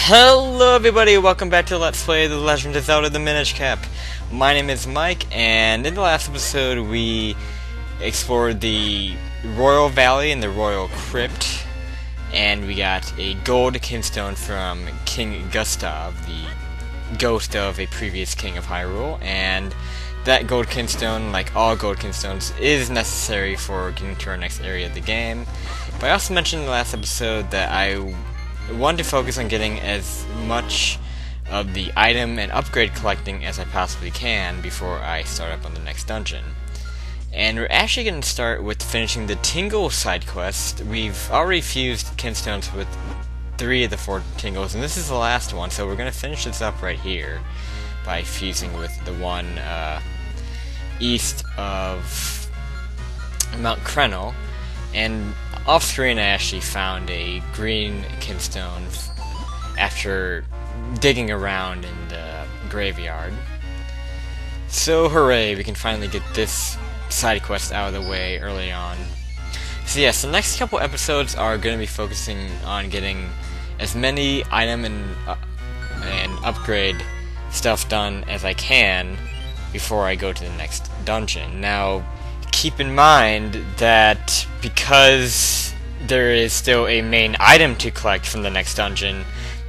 Hello everybody, welcome back to Let's Play The Legend of Zelda the Minish Cap. My name is Mike, and in the last episode we explored the Royal Valley and the Royal Crypt, and we got a gold kinstone from King Gustav, the ghost of a previous king of Hyrule, and that gold kinstone, like all gold kinstones, is necessary for getting to our next area of the game. But I also mentioned in the last episode that I wanted to focus on getting as much of the item and upgrade collecting as I possibly can before I start up on the next dungeon. And we're actually going to start with finishing the Tingle side quest. We've already fused kinstones with 3 of the 4 Tingles, and this is the last one, so we're going to finish this up right here by fusing with the one east of Mount Krenel. And off screen I actually found a green kinstone after digging around in the graveyard. So hooray, we can finally get this side quest out of the way early on. So yes, the next couple episodes are going to be focusing on getting as many item and upgrade stuff done as I can before I go to the next dungeon. Now, keep in mind that because there is still a main item to collect from the next dungeon,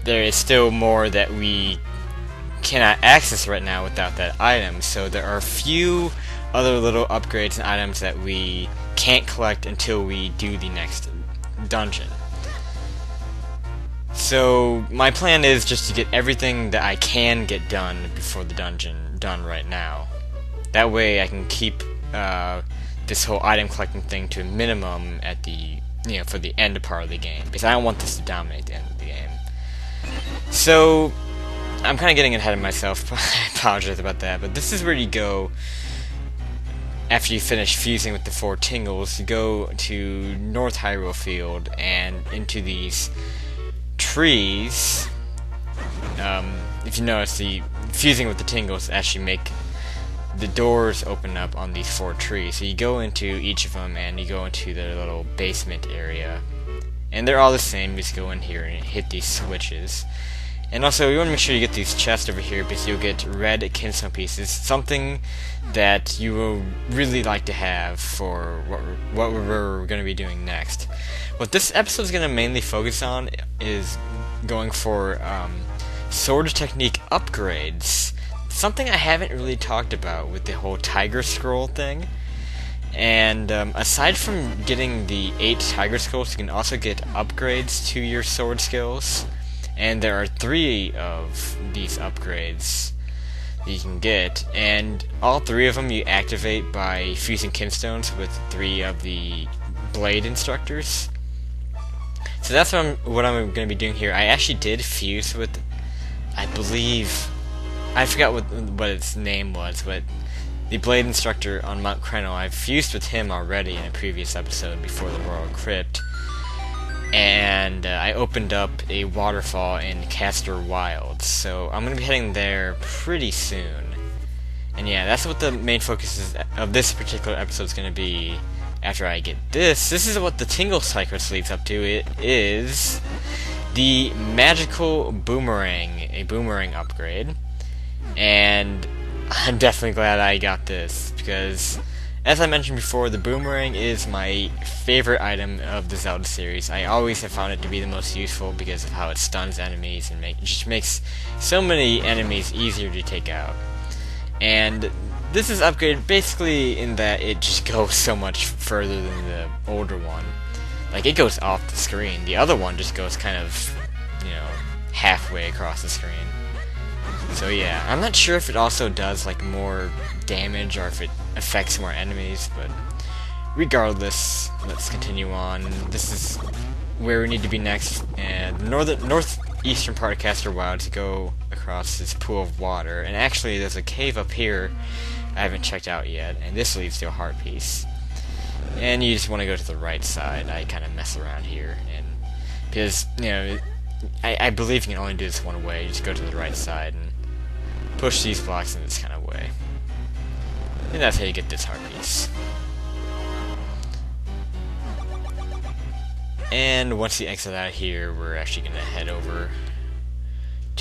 there is still more that we cannot access right now without that item. So there are a few other little upgrades and items that we can't collect until we do the next dungeon. So my plan is just to get everything that I can get done before the dungeon done right now. That way I can keep this whole item collecting thing to a minimum at the, for the end part of the game, because I don't want this to dominate the end of the game. So I'm kind of getting ahead of myself. I apologize about that, but this is where you go after you finish fusing with the 4 Tingles. You go to North Hyrule Field and into these trees. If you notice, the fusing with the Tingles actually make the doors open up on these 4 trees. So you go into each of them and you go into their little basement area. And they're all the same. You just go in here and hit these switches. And also, you want to make sure you get these chests over here because you'll get red kinstone pieces. Something that you will really like to have for what we're going to be doing next. What this episode is going to mainly focus on is going for sword technique upgrades. Something I haven't really talked about with the whole Tiger Scroll thing. And aside from getting the 8 Tiger Scrolls, you can also get upgrades to your sword skills. And there are 3 of these upgrades that you can get. And all 3 of them you activate by fusing kinstones with 3 of the blade instructors. So that's what I'm going to be doing here. I actually did fuse with, I believe, I forgot what its name was, but the blade instructor on Mount Krenel. I've fused with him already in a previous episode before the Royal Crypt, and I opened up a waterfall in Castor Wilds, so I'm going to be heading there pretty soon. And yeah, that's what the main focus of this particular episode is going to be. After I get this is what the Tingle Cycles leads up to. It is the magical boomerang, a boomerang upgrade. And I'm definitely glad I got this, because as I mentioned before, the boomerang is my favorite item of the Zelda series. I always have found it to be the most useful because of how it stuns enemies and just makes so many enemies easier to take out. And this is upgraded basically in that it just goes so much further than the older one. Like, it goes off the screen. The other one just goes kind of, halfway across the screen. So yeah, I'm not sure if it also does like more damage or if it affects more enemies, but regardless, let's continue on. This is where we need to be next, and the northeastern part of Castor Wild to go across this pool of water. And actually, there's a cave up here I haven't checked out yet, and this leads to a heart piece. And you just want to go to the right side. I kind of mess around here, and because I believe you can only do this one way. You just go to the right side and push these blocks in this kind of way. And that's how you get this heart piece. And once you exit out of here, we're actually going to head over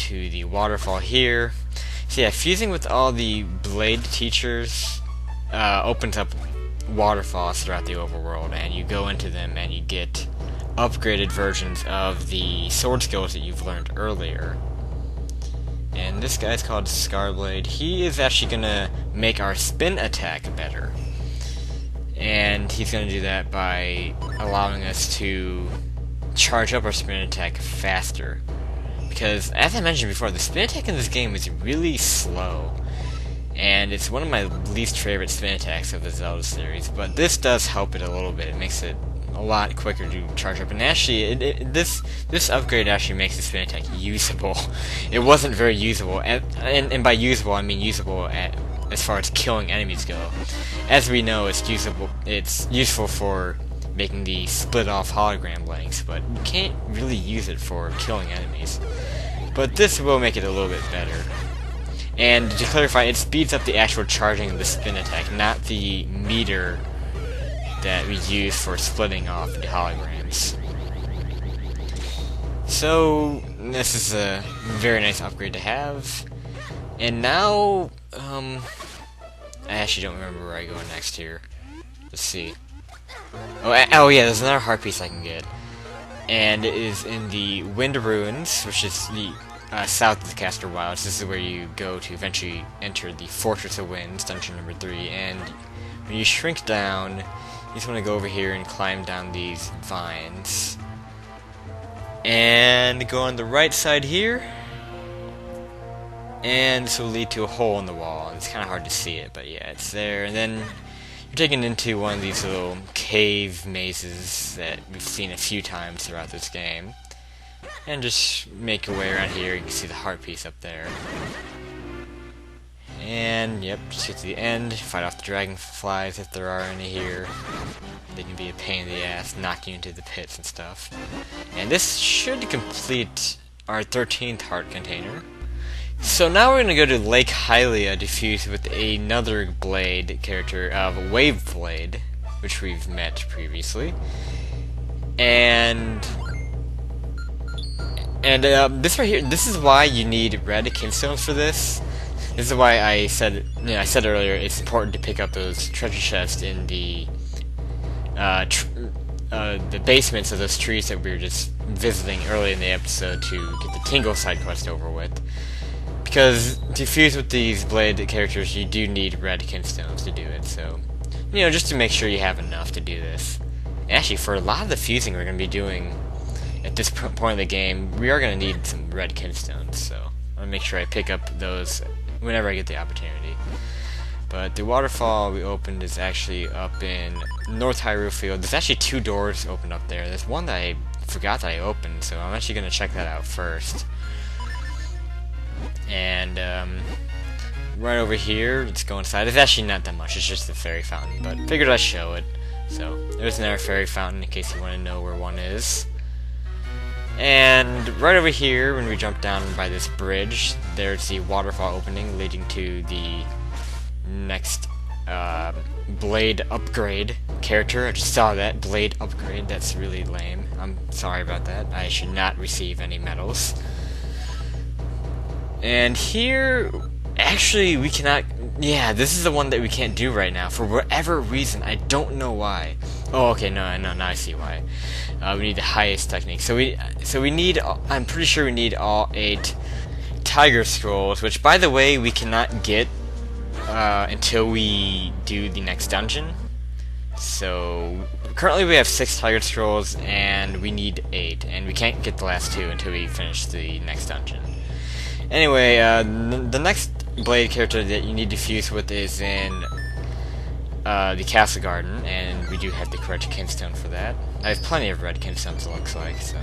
to the waterfall here. So yeah, fusing with all the blade teachers opens up waterfalls throughout the overworld, and you go into them and you get upgraded versions of the sword skills that you've learned earlier. And this guy's called Scarblade. He is actually gonna make our spin attack better. And he's gonna do that by allowing us to charge up our spin attack faster. Because, as I mentioned before, the spin attack in this game is really slow. And it's one of my least favorite spin attacks of the Zelda series, but this does help it a little bit. It makes it a lot quicker to charge up, and actually, this upgrade actually makes the spin attack usable. It wasn't very usable, and by usable, I mean usable as far as killing enemies go. As we know, it's useful for making the split-off hologram links, but you can't really use it for killing enemies. But this will make it a little bit better. And to clarify, it speeds up the actual charging of the spin attack, not the meter that we use for splitting off the holograms. So, this is a very nice upgrade to have. And now, I actually don't remember where I go next here. Let's see. Oh yeah, there's another heart piece I can get. And it is in the Wind Ruins, which is the south of the Castor Wilds. This is where you go to eventually enter the Fortress of Winds, dungeon number 3. And when you shrink down, you just want to go over here and climb down these vines. And go on the right side here. And this will lead to a hole in the wall. It's kind of hard to see it, but yeah, it's there. And then you're taken into one of these little cave mazes that we've seen a few times throughout this game. And just make your way around here. You can see the heart piece up there. And, yep, just get to the end. Fight off the dragonflies if there are any here. They can be a pain in the ass, knock you into the pits and stuff. And this should complete our 13th heart container. So now we're going to go to Lake Hylia to fuse with another blade character, Wave Blade, which we've met previously. And this right here, this is why you need red kinstones for this. This is why I said earlier it's important to pick up those treasure chests in the basements of those trees that we were just visiting early in the episode to get the Tingle side quest over with. Because to fuse with these blade characters, you do need red kinstones to do it. So, just to make sure you have enough to do this. Actually, for a lot of the fusing we're going to be doing at this point in the game, we are going to need some red kinstones. So, I want to make sure I pick up those whenever I get the opportunity. But the waterfall we opened is actually up in North Hyrule Field. There's actually 2 doors open up there. There's one that I forgot that I opened, so I'm actually going to check that out first. And right over here, let's go inside. It's actually not that much, it's just the fairy fountain, but figured I'd show it. So, there's another fairy fountain in case you want to know where one is. And right over here, when we jump down by this bridge, there's the waterfall opening leading to the next blade upgrade character. I just saw that, blade upgrade, that's really lame. I'm sorry about that. I should not receive any medals. And here, actually, we cannot... Yeah, this is the one that we can't do right now, for whatever reason. I don't know why. Oh, okay, no, now I see why. We need the highest technique. So we need... I'm pretty sure we need all 8 Tiger Scrolls, which, by the way, we cannot get until we do the next dungeon. So, currently we have 6 Tiger Scrolls, and we need 8, and we can't get the last 2 until we finish the next dungeon. Anyway, the next blade character that you need to fuse with is in the Castle Garden, and we do have the correct kinstone for that. I have plenty of red kinstones, it looks like, so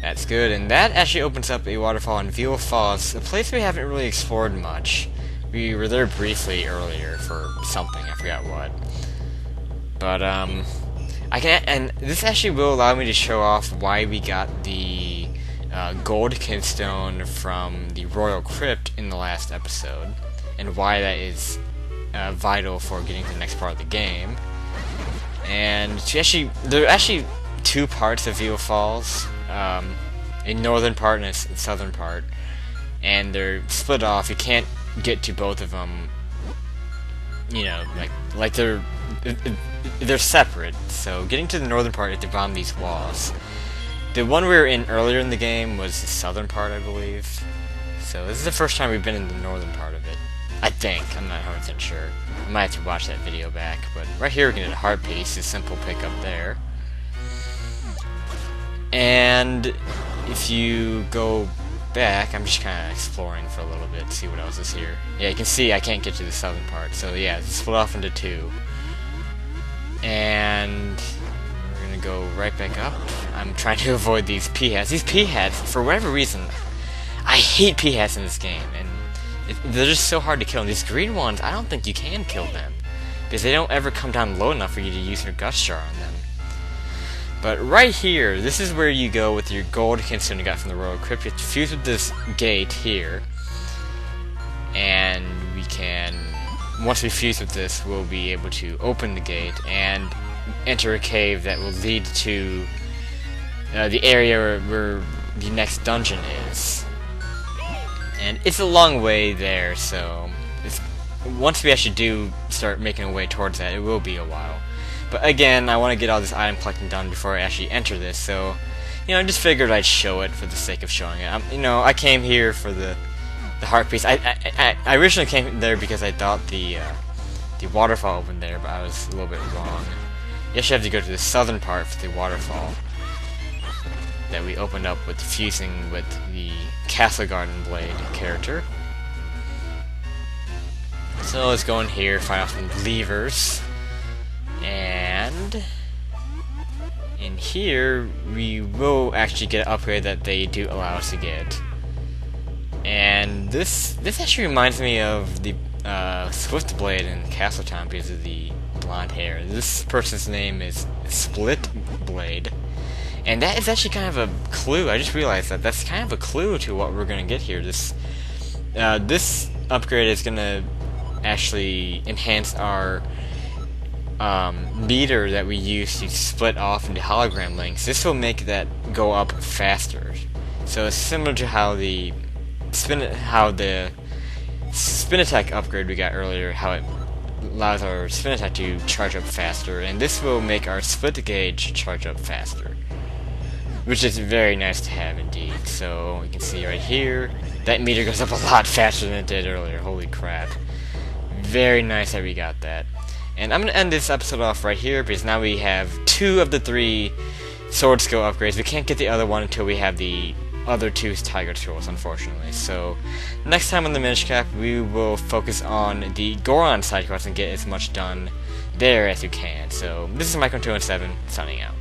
that's good. And that actually opens up a waterfall in Veal Falls, a place we haven't really explored much. We were there briefly earlier for something, I forgot what. But and this actually will allow me to show off why we got the gold kinstone from the Royal Crypt in the last episode, and why that is vital for getting to the next part of the game. And there are actually 2 parts of Veal Falls, a northern part and a southern part, and they're split off. You can't get to both of them. You know, like they're separate. So getting to the northern part, you have to bomb these walls. The one we were in earlier in the game was the southern part, I believe. So this is the first time we've been in the northern part of it. I think. I'm not 100% sure. I might have to watch that video back. But right here we can get a heart piece, a simple pickup there. And if you go back, I'm just kind of exploring for a little bit, see what else is here. Yeah, you can see I can't get to the southern part. So yeah, it's split off into two. And we're gonna go right back up. I'm trying to avoid these P-hats. These P-hats, for whatever reason, I hate P-hats in this game, and they're just so hard to kill. And these green ones, I don't think you can kill them, because they don't ever come down low enough for you to use your Gust Jar on them. But right here, this is where you go with your gold Kintsugi you got from the Royal Crypt. You have to fuse with this gate here, and we can, once we fuse with this, we'll be able to open the gate and enter a cave that will lead to the area where the next dungeon is. And it's a long way there, so once we actually do start making our way towards that, it will be a while. But again, I want to get all this item collecting done before I actually enter this, so I just figured I'd show it for the sake of showing it. I came here for the heart piece. I originally came there because I thought the waterfall opened there, but I was a little bit wrong. You actually have to go to the southern part for the waterfall that we opened up with fusing with the Castle Garden Blade character. So let's go in here, find out some levers, and in here we will actually get an upgrade that they do allow us to get. And this actually reminds me of the Swift Blade in Castle Town because of the blonde hair. This person's name is Split Blade. And that is actually kind of a clue. I just realized that that's kind of a clue to what we're going to get here. This upgrade is going to actually enhance our meter that we use to split off into hologram links. This will make that go up faster. So it's similar to how the spin attack upgrade we got earlier, how it allows our spin attack to charge up faster, and this will make our split gauge charge up faster, which is very nice to have indeed. So you can see right here, that meter goes up a lot faster than it did earlier. Holy crap. Very nice that we got that. And I'm going to end this episode off right here, because now we have 2 of the 3 sword skill upgrades. We can't get the other one until we have the other 2 tiger scrolls, unfortunately. So next time on the Minish Cap, we will focus on the Goron side quests and get as much done there as we can. So this is Micro217 signing out.